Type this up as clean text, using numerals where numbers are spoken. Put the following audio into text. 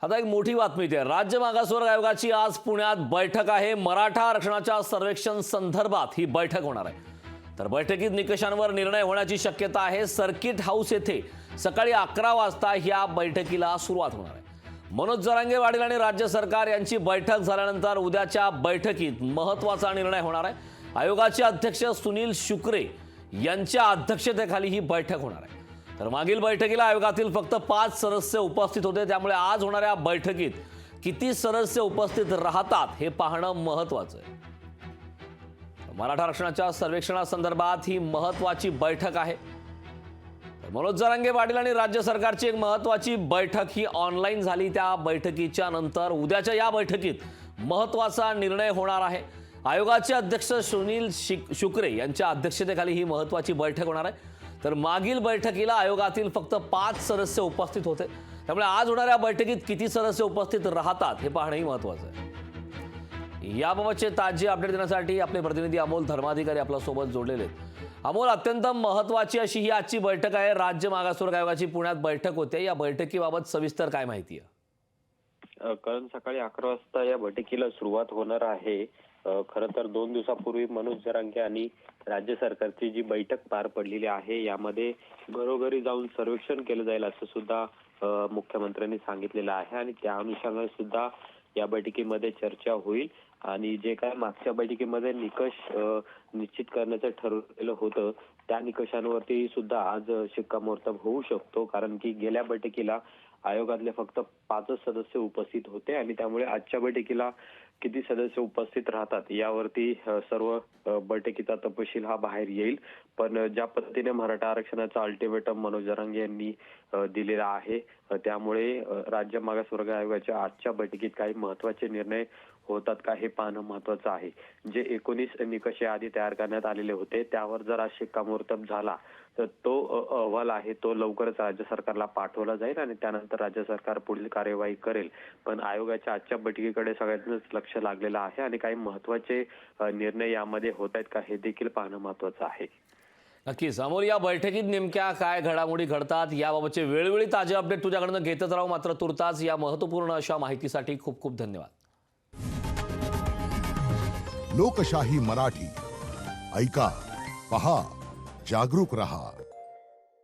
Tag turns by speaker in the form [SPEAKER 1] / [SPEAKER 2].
[SPEAKER 1] आता एक मोठी बातमी आहे। राज्य मागासवर्ग आयोगाची आज पुण्यात बैठक आहे। मराठा आरक्षणाच्या सर्वेक्षण संदर्भात ही बैठक होणार आहे। तर बैठकीत निकषांवर निर्णय होण्याची शक्यता आहे। सर्किट हाऊस येथे सकाळी 11 वाजता या बैठकीला सुरुवात होणार आहे। मनोज जरांगे पाटील आणि राज्य सरकार यांची बैठक झाल्यानंतर उद्याच्या बैठकीत महत्त्वाचा निर्णय होणार आहे। आयोगाचे अध्यक्ष सुनील शुक्रे यांच्या अध्यक्षतेखाली ही बैठक होणार आहे। तर मागील बैठकीला आयोगातील फक्त 5 सदस्य उपस्थित होते, त्यामुळे आज होणाऱ्या बैठकीत किती सदस्य उपस्थित राहतात हे पाहणं महत्त्वाचं आहे। मराठा आरक्षणाच्या सर्वेक्षणासंदर्भात ही महत्त्वाची बैठक आहे। मनोज जरांगे पाटील आणि राज्य सरकारची एक महत्त्वाची बैठक ही ऑनलाईन झाली। त्या बैठकीच्या नंतर उद्याच्या या बैठकीत महत्त्वाचा निर्णय होणार आहे। आयोगाचे अध्यक्ष सुनील शुक्रे यांच्या अध्यक्षतेखाली ही महत्त्वाची बैठक होणार आहे। तर मागील बैठकीला आयोगातील फक्त 5 सदस्य उपस्थित होते, त्यामुळे आज होणाऱ्या बैठकीत किती सदस्य उपस्थित राहतात हे पाहणंही महत्त्वाचं आहे। याबाबतचे ताजे अपडेट देण्यासाठी आपले प्रतिनिधी अमोल धर्माधिकारी आपल्या सोबत जोडलेले आहेत। अमोल, अत्यंत महत्त्वाची अशी ही आजची बैठक आहे। राज्य मागासवर्ग आयोगाची पुण्यात बैठक होते, या बैठकीबाबत सविस्तर काय माहिती आहे?
[SPEAKER 2] कारण सकाळी 11 वाजता या बैठकीला सुरुवात होणार आहे। खरं तर 2 दिवसापूर्वी मनोज जरांगे आणि राज्य सरकारची जी बैठक पार पडलेली आहे, यामध्ये घरोघरी जाऊन सर्वेक्षण केलं जाईल असं सुद्धा मुख्यमंत्र्यांनी सांगितलेलं आहे आणि त्या अनुषंगाने सुद्धा या बैठकीमध्ये चर्चा होईल। आणि जे काय मागच्या बैठकीमध्ये निकष निश्चित करण्याचं ठरवलेलं होतं, त्या निकषांवरती सुद्धा आज शिक्कामोर्तब होऊ शकतो, कारण की गेल्या बैठकीला आयोगातले फक्त 5 सदस्य उपस्थित होते आणि त्यामुळे आजच्या बैठकीला किती सदस्य उपस्थित राहतात यावरती सर्व बैठकीचा तपशील हा बाहेर येईल। पण ज्या पद्धतीने मराठा आरक्षणाचा अल्टिमेटम मनोज जरांगे यांनी दिलेला आहे, त्यामुळे राज्य मागासवर्ग आयोगाच्या आजच्या बैठकीत काही महत्त्वाचे निर्णय होतात का हे पाहणं महत्त्वाचं आहे। जे 19 निकष आधी तयार करण्यात आलेले होते, त्यावर जर आज शिक्कामोर्तब झाला तर तो अहवाल आहे तो लवकरच राज्य सरकारला पाठवला जाईल आणि त्यानंतर राज्य सरकार पुढील कार्यवाही करेल। पण आयोगाच्या आजच्या बैठकीकडे सगळ्यांचंच लक्ष लागलेलं आहे आणि काही महत्त्वाचे निर्णय यामध्ये होत आहेत का हे देखील पाहणं महत्त्वाचं आहे।
[SPEAKER 1] नक्कीच अमोल, या बैठकीत नेमक्या काय घडामोडी घडतात याबाबतचे वेळोवेळी ताजे अपडेट तुझ्याकडनं घेतच राहू। मात्र तुर्तास या महत्त्वपूर्ण अशा माहितीसाठी खूप खूप धन्यवाद।
[SPEAKER 3] लोकशाही मराठी ऐका, पहा, जागरूक रहा।